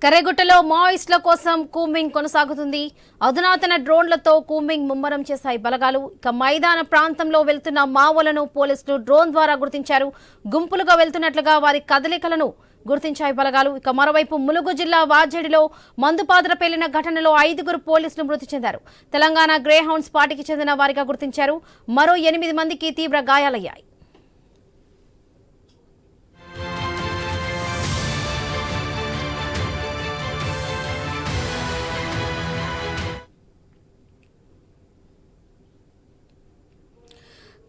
కర్రెగుట్టలో మావోయిస్టుల కోసం కూంబింగ్ కొనసాగుతుంది. అధునాతన డ్రోన్లతో కూంబింగ్ ముమ్మరం చేశాయి బలగాలు. ఇక మైదాన ప్రాంతంలో వెళ్తున్న మావోలను పోలీసులు డ్రోన్ ద్వారా గుర్తించారు. గుంపులుగా వెళ్తున్నట్లుగా వారి కదలికలను గుర్తించాయి బలగాలు. ఇక మరోవైపు ములుగు జిల్లా వాజేడిలో మందుపాత్ర పేలిన ఘటనలో 5 పోలీసులు మృతి చెందారు. తెలంగాణ గ్రే హౌండ్స్ పార్టీకి చెందిన వారిగా గుర్తించారు. మరో 8 మందికి తీవ్ర గాయాలయ్యాయి.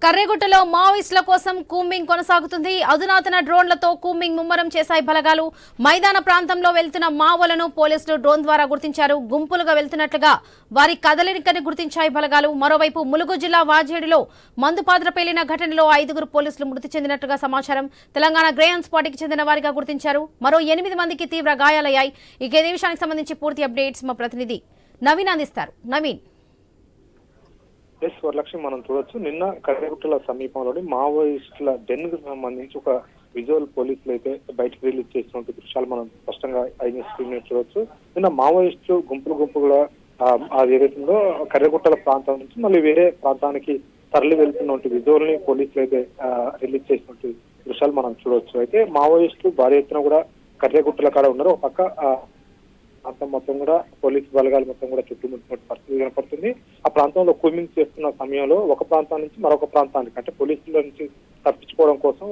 కర్రెగుట్టలో మావోయిస్టుల కోసం కూంబింగ్ కొనసాగుతుంది. అధునాతన డ్రోన్లతో కూంబింగ్ ముమ్మరం చేశాయి బలగాలు. మైదాన ప్రాంతంలో వెళ్తున్న మావోలను పోలీసులు డ్రోన్ ద్వారా గుర్తించారు. గుంపులుగా వెళ్తున్నట్లుగా వారి కదలికని గుర్తించాయి బలగాలు. మరోవైపు ములుగు జిల్లా వాజేడిలో మందుపాత్ర పేలిన ఘటనలో 5 పోలీసులు మృతి చెందినట్లుగా సమాచారం. తెలంగాణ గ్రే హౌండ్స్ పార్టీకి చెందిన వారిగా గుర్తించారు. మరో 8 మందికి తీవ్ర గాయాలయ్యాయి. ఇదే విషయానికి సంబంధించి పూర్తి అప్డేట్స్ మా ప్రతినిధి నవీన్ అందిస్తారు. నవీన్. వరలక్ష్మి, మనం చూడొచ్చు నిన్న కర్రెగుట్టల సమీపంలోని మావోయిస్టుల డెన్ కు సంబంధించి ఒక విజువల్ పోలీసులు అయితే బయటకు రిలీజ్ చేసినటువంటి దృశ్యాలు మనం స్పష్టంగా స్క్రీన్ చూడొచ్చు. నిన్న మావోయిస్టులు గుంపులుగా అది ఏదైతుందో కర్రెగుట్టల ప్రాంతం నుంచి మళ్ళీ వేరే ప్రాంతానికి తరలి వెళ్తున్నటువంటి విజువల్ ని పోలీసులు అయితే రిలీజ్ చేసినటువంటి దృశ్యాలు మనం చూడొచ్చు. అయితే మావోయిస్టులు భారీ ఎత్తున కూడా కర్రెగుట్టల కాడ ఉన్నారు. ఒక పక్క ప్రాంతం మొత్తం కూడా పోలీసు బలగాలు మొత్తం కూడా చుట్టుముట్టినటువంటి పరిస్థితి కనపడుతుంది. ఆ ప్రాంతంలో కూంబింగ్ చేస్తున్న సమయంలో ఒక ప్రాంతం నుంచి మరొక ప్రాంతానికి అంటే పోలీసుల నుంచి తప్పించుకోవడం కోసం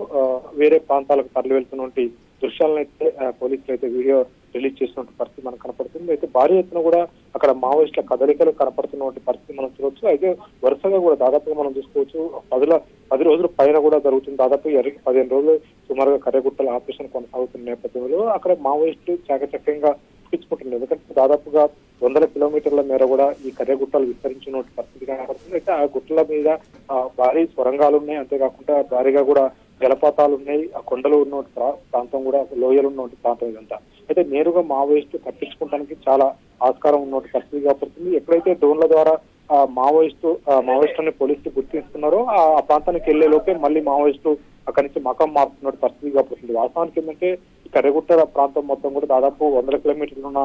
వేరే ప్రాంతాలకు తరలి వెళ్తున్నటువంటి దృశ్యాలను అయితే పోలీసులు అయితే వీడియో రిలీజ్ చేసినటువంటి పరిస్థితి మనకు కనపడుతుంది. అయితే భారీ ఎత్తున కూడా అక్కడ మావోయిస్టుల కదలికలు కనపడుతున్నటువంటి పరిస్థితి మనం చూడవచ్చు. అయితే వరుసగా కూడా దాదాపుగా మనం చూసుకోవచ్చు 10 రోజుల పైన కూడా జరుగుతుంది. దాదాపు 15 రోజులు సుమారుగా కర్రెగుట్టల ఆపరేషన్ కొనసాగుతున్న నేపథ్యంలో అక్కడ మావోయిస్టులు చాకచక్యంగా తప్పించుకుంటున్నారు. ఎందుకంటే దాదాపుగా 100 కిలోమీటర్ల మేర కూడా ఈ కర్రెగుట్టలు విస్తరించిన పరిస్థితి కనపడుతుంది. అయితే ఆ గుట్టల మీద భారీ సొరంగాలు ఉన్నాయి. అంతేకాకుండా భారీగా కూడా జలపాతాలు ఉన్నాయి. ఆ కొండలు ఉన్న ప్రాంతం కూడా లోయలు ఉన్నటువంటి ప్రాంతం ఇదంతా. అయితే నేరుగా మావోయిస్టు తప్పించుకోవడానికి చాలా ఆస్కారం ఉన్నటువంటి పరిస్థితి కనపడుతుంది. ఎప్పుడైతే డ్రోన్ల ద్వారా మావోయిస్టులని పోలీసులు గుర్తిస్తున్నారో ఆ ప్రాంతానికి వెళ్లే లోపే మళ్ళీ మావోయిస్టు అక్కడి నుంచి మకం మారుతున్న పరిస్థితి కనపడుతుంది. వాస్తవానికి ఏంటంటే కర్రెగుట్టల ప్రాంతం మొత్తం కూడా దాదాపు 100 కిలోమీటర్లు ఉన్న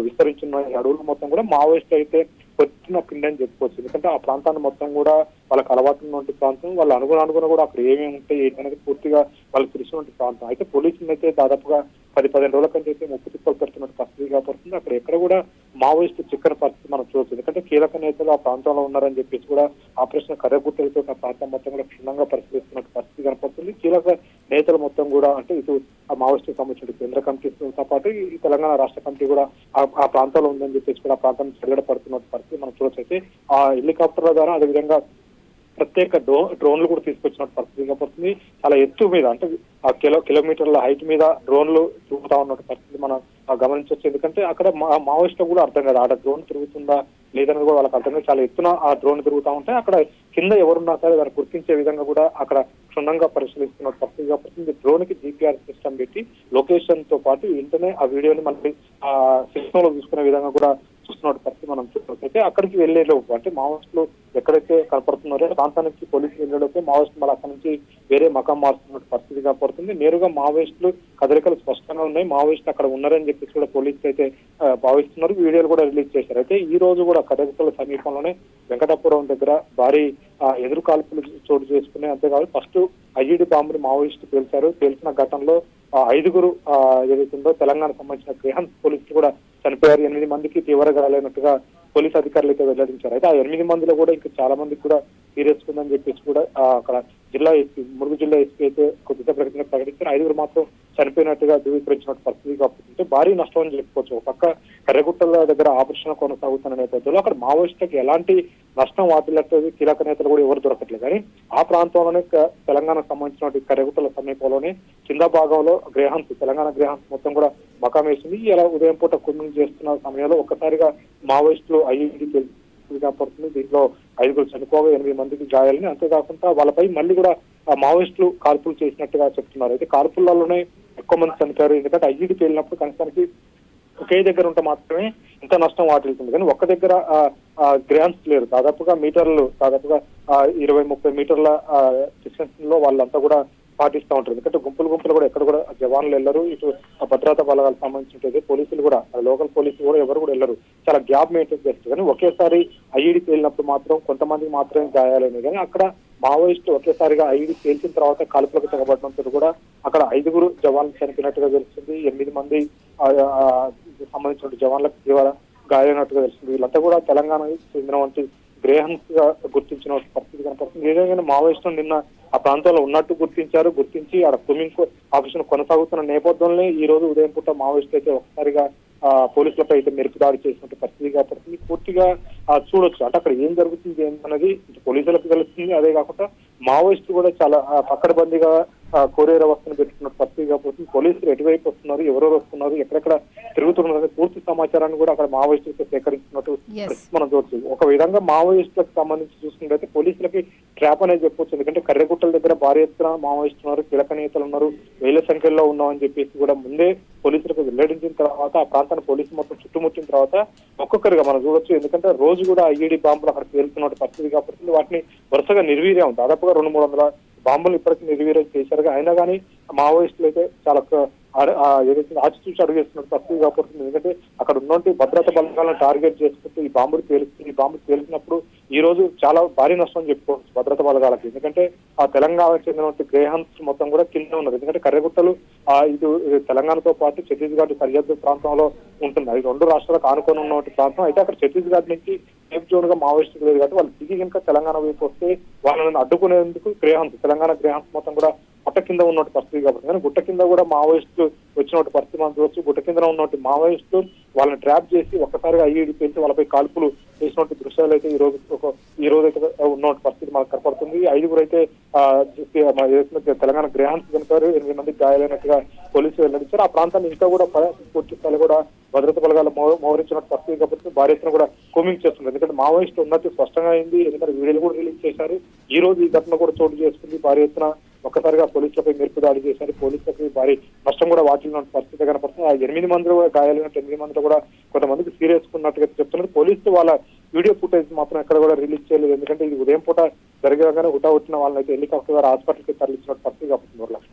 విస్తరించిన అడవులు మొత్తం కూడా మావోయిస్టు అయితే కొట్టిన పిండి అని చెప్పుకోవచ్చు. ఎందుకంటే ఆ ప్రాంతాన్ని మొత్తం కూడా వాళ్ళకి అలవాటు ఉన్నటువంటి ప్రాంతం, వాళ్ళ అనుగుణ కూడా అక్కడ ఏమేమి ఉంటాయి ఏంటనేది పూర్తిగా వాళ్ళకి తెలిసినటువంటి ప్రాంతం. అయితే పోలీసులు అయితే దాదాపుగా 10-15 రోజుల కంటే అయితే ముప్పు తిప్పలు పెడుతున్న పరిస్థితి కనపడుతుంది. అక్కడ ఎక్కడ కూడా మావోయిస్టు చిక్కని పరిస్థితి మనం చూడవచ్చు. ఎందుకంటే కీలక నేతలు ఆ ప్రాంతంలో ఉన్నారని చెప్పేసి కూడా ఆపరేషన్ కర్రెగుట్టలతో ఆ ప్రాంతం మొత్తం కూడా క్షుణ్ణంగా పరిశీలిస్తున్న పరిస్థితి కనపడుతుంది. కీలక నేతలు మొత్తం కూడా అంటే ఇటు ఆ మావోయిస్టుకు సంబంధించిన కేంద్ర కమిటీతో పాటు ఈ తెలంగాణ రాష్ట్ర కమిటీ కూడా ఆ ప్రాంతంలో ఉందని చెప్పేసి కూడా ఆ ప్రాంతాన్ని చెరగడ పడుతున్న పరిస్థితి మనం చూడొచ్చు. అయితే ఆ హెలికాప్టర్ల ద్వారా అదేవిధంగా ప్రత్యేక డ్రోన్లు కూడా తీసుకొచ్చిన పరిస్థితి కనపడుతుంది. చాలా ఎత్తు మీద అంటే ఆ కిలోమీటర్ల హైట్ మీద డ్రోన్లు తిరుగుతా ఉన్న పరిస్థితి మనం గమనించవచ్చు. ఎందుకంటే అక్కడ మావోయిస్టులు కూడా అర్థం కాదు ఆడ డ్రోన్ తిరుగుతుందా లేదని కూడా వాళ్ళకి అర్థం కాదు. చాలా ఎత్తున ఆ డ్రోన్ తిరుగుతూ ఉంటే అక్కడ కింద ఎవరున్నా సరే దాన్ని గుర్తించే విధంగా కూడా అక్కడ క్షుణ్ణంగా పరిశీలిస్తున్న పరిస్థితి కనపడుతుంది. డ్రోన్ కి జీపీఆర్ సిస్టమ్ పెట్టి లొకేషన్ తో పాటు వెంటనే ఆ వీడియోని మళ్ళీ ఆ సిస్టమ్ లో చూసుకునే విధంగా కూడా చూస్తున్న పరిస్థితి మనం చూడవచ్చు. అయితే అక్కడికి వెళ్లేలోపు అంటే మావోయిస్టులు ఎక్కడైతే కనపడుతున్నారో ప్రాంతానికి పోలీసులు వెళ్లేలోపు మావోయిస్టులు మళ్ళీ అక్కడి నుంచి వేరే మకం మారుతున్న పరిస్థితి కనపడుతుంది. నేరుగా మావోయిస్టులు కదలికలు స్పష్టంగా ఉన్నాయి. మావోయిస్టులు అక్కడ ఉన్నారని చెప్పేసి కూడా పోలీసులు అయితే భావిస్తున్నారు. వీడియోలు కూడా రిలీజ్ చేశారు. అయితే ఈ రోజు కూడా కర్రెగుట్టల సమీపంలోనే వెంకటాపురం దగ్గర భారీ ఎదురు కాల్పులు చోటు చేసుకున్నాయి. అంతేకాదు ఫస్ట్ ఐఈడి బాంబుని మావోయిస్టు పేల్చిన ఘటనలో 5 ఏదైతుందో తెలంగాణ సంబంధించిన గ్రే హౌండ్స్ పోలీసులు కూడా చనిపోయారు. 8 మందికి తీవ్ర గాయాలైనట్టుగా పోలీసు అధికారులు అయితే వెల్లడించారు. అయితే ఆ 8 మందిలో కూడా ఇంకా చాలా మందికి కూడా సీరియస్ ఉందని చెప్పేసి కూడా అక్కడ ములుగు జిల్లా ఎస్పీ అయితే కొద్దిగా ప్రకటించారు. 5 మాత్రం చనిపోయినట్టుగా ధృవీకరించిన పరిస్థితి కాబట్టి భారీ నష్టం అని చెప్పుకోవచ్చు. ఒక పక్క కర్రెగుట్టల దగ్గర ఆపరేషన్ కొనసాగుతున్న నేపథ్యంలో అక్కడ మావోయిస్టులకు ఎలాంటి నష్టం వాటిల్లట్లేదు. కీలక నేతలు కూడా ఎవరు దొరకట్లేదు. కానీ ఆ ప్రాంతంలోనే తెలంగాణకు సంబంధించిన కర్రెగుట్టల సమీపంలోనే కింద భాగంలో తెలంగాణ గ్రే హౌండ్స్ మొత్తం కూడా మకాం వేసింది. ఇలా ఉదయం పూట కూంబింగ్ చేస్తున్న సమయంలో ఒక్కసారిగా మావోయిస్టులు ఐఈడి కనపడుతుంది. దీంట్లో 5 చనిపోగా 8 మందికి గాయాలని, అంతేకాకుండా వాళ్ళపై మళ్ళీ కూడా మావోయిస్టులు కాల్పులు చేసినట్టుగా చెప్తున్నారు. అయితే కాల్పులలోనే ఎక్కువ మంది చనిపోయారు. ఎందుకంటే ఐఈడి పేలినప్పుడు కనీసానికి ఒకే దగ్గర ఉంటే మాత్రమే ఇంత నష్టం వాటిల్తుంది. కానీ ఒక్క దగ్గర గ్రామ్స్ లేరు. దాదాపుగా 20-30 మీటర్ల డిస్టెన్స్ లో వాళ్ళంతా కూడా పాటిస్తూ ఉంటారు. ఎందుకంటే గుంపులు కూడా ఎక్కడ కూడా జవాన్లు వెళ్ళరు, ఇటు భద్రతా బలగాలకు సంబంధించినట్టు పోలీసులు కూడా లోకల్ పోలీసులు కూడా ఎవరు కూడా వెళ్ళరు, చాలా గ్యాప్ మెయింటైన్ చేస్తారు. కానీ ఒకేసారి ఐఈడి పేలినప్పుడు మాత్రం కొంతమందికి మాత్రమే గాయాలైనవి. కానీ అక్కడ మావోయిస్టులు ఒకేసారిగా ఐఈడి పేల్చిన తర్వాత కాల్పులకు తెగబడడంతో కూడా అక్కడ 5 జవాన్లు చనిపోయినట్టుగా తెలుస్తుంది. 8 మంది సంబంధించిన జవాన్లకు తీవ్ర గాయమైనట్టుగా తెలుస్తుంది. వీళ్ళంతా కూడా తెలంగాణకు చెందినటువంటి గ్రేహన్స్ గా గుర్తించిన పరిస్థితి కనపడుతుంది. ఏదైనా మావోయిస్టులు నిన్న ఆ ప్రాంతంలో ఉన్నట్టు గుర్తించి ఆడ కూంబింగ్ ఆపరేషన్ కొనసాగుతున్న నేపథ్యంలో ఈ రోజు ఉదయం పూట మావోయిస్టులు అయితే ఒకసారిగా పోలీసులపై అయితే మెరుపు దాడి చేసినట్టు పరిస్థితి కాబట్టి పూర్తిగా చూడొచ్చు. అంటే అక్కడ ఏం జరుగుతుంది అనేది పోలీసులకు తెలుస్తుంది. అదే కాకుండా మావోయిస్టులు కూడా చాలా పక్కడబందీగా కోరేర వస్తున్న పెట్టుకున్న పరిస్థితి కాబట్టి పోలీసులు ఎటువైపు వస్తున్నారు, ఎవరెవరు వస్తున్నారు, ఎక్కడెక్కడ తిరుగుతున్నారు పూర్తి సమాచారాన్ని కూడా అక్కడ మావోయిస్టులతో సేకరించినట్టు మనం చూడొచ్చు. ఒక విధంగా మావోయిస్టులకు సంబంధించి చూసుకుంటే పోలీసులకి ట్రాప్ అనేది చెప్పొచ్చు. ఎందుకంటే కర్రెగుట్టల దగ్గర భారీ ఎత్తున మావోయిస్టులు ఉన్నారు, కీలక నేతలు ఉన్నారు, వేల సంఖ్యలో ఉన్నామని చెప్పేసి కూడా ముందే పోలీసులకు వెల్లడించిన తర్వాత ఆ ప్రాంతాన్ని పోలీసులు మొత్తం చుట్టుముట్టిన తర్వాత ఒక్కొక్కరిగా మనం చూడొచ్చు. ఎందుకంటే రోజు కూడా ఐఈడి బాంబులు అక్కడ పేలుతున్న పరిస్థితి కాబట్టి వాటిని వరుసగా నిర్వీర్యం దాదాపుగా 200-300 బాంబులు ఇప్పటికీ నిర్వీర్యం చేశారు. అయినా కానీ మావోయిస్టులు అయితే చాలా ఏదైతే ఆచితూచి అడుగేస్తున్న పరిస్థితి కాబట్టి ఎందుకంటే అక్కడ ఉన్నటువంటి భద్రతా బలగాలను టార్గెట్ చేసుకుంటూ ఈ బాంబులు పేలుతున్నప్పుడు ఈ రోజు చాలా భారీ నష్టం చెప్పుకోవచ్చు భద్రతా బలగాలకి. ఎందుకంటే ఆ తెలంగాణకు చెందినటువంటి గ్రేహన్స్ మొత్తం కూడా కింద ఉన్నారు. ఎందుకంటే కర్రెగుట్టలు ఇది తెలంగాణతో పాటు ఛత్తీస్గఢ్ సరిహద్దు ప్రాంతంలో ఉంటుంది. అది 2 రాష్ట్రాలకు ఆనుకొని ఉన్నటువంటి ప్రాంతం. అయితే అక్కడ ఛత్తీస్గఢ్ నుంచి సేఫ్ జోన్ గా మావోయిస్టులు లేదు కాబట్టి వాళ్ళు దిగి కనుక తెలంగాణ వైపు వస్తే వాళ్ళని అడ్డుకునేందుకు తెలంగాణ గ్రేహన్స్ మొత్తం కూడా గుట్ట కింద ఉన్నట్టు పరిస్థితి కాబట్టి. కానీ గుట్ట కింద కూడా మావోయిస్టులు వచ్చినట్టు పరిస్థితి మనం చూడవచ్చు. గుట్ట కింద ఉన్నట్టు మావోయిస్టులు వాళ్ళని ట్రాప్ చేసి ఒక్కసారిగా ఐఈడి పేల్చి వాళ్ళపై కాల్పులు చేసినట్టు దృశ్యాలు అయితే ఈ రోజు అయితే ఉన్నట్టు పరిస్థితి మనకు కనపడుతుంది. 5 అయితే తెలంగాణ గ్రేహన్స్ కనుక 8 మంది గాయాలైనట్టుగా పోలీసులు వెల్లడించారు. ఆ ప్రాంతాన్ని ఇంకా కూడా పూర్తి స్థాయి కూడా భద్రతా బలగాలు మోహరించినట్టు పరిస్థితి కాబట్టి భారీ ఎత్తున కూడా కూంబింగ్ చేస్తుంది. ఎందుకంటే మావోయిస్టులు ఉన్నట్టు స్పష్టంగా అయింది. ఎందుకంటే వీడియోలు కూడా రిలీజ్ చేశారు. ఈ రోజు ఈ ఘటన కూడా చోటు చేసుకుంది. భారీ ఎత్తున ఒక్కసారిగా పోలీసులపై మెరుపు దాడి చేశారు. పోలీసులపై భారీ నష్టం కూడా వాటిల్లిన పరిస్థితి కనపడుతుంది. ఆ 8 మంది కూడా గాయాలైనట్టు 8 మందిలో కూడా కొంతమందికి సీరియస్ ఉన్నట్టుగా చెప్తున్నారు. పోలీసులు వాళ్ళ వీడియో ఫుటేజ్ మాత్రం ఎక్కడ కూడా రిలీజ్ చేయలేదు. ఎందుకంటే ఇది ఉదయం పూట జరగగానే హుటాహుటిన వాళ్ళని అయితే హెలికాప్టర్ ద్వారా హాస్పిటల్కి తరలించినట్టు పరిస్థితి కాబట్టి.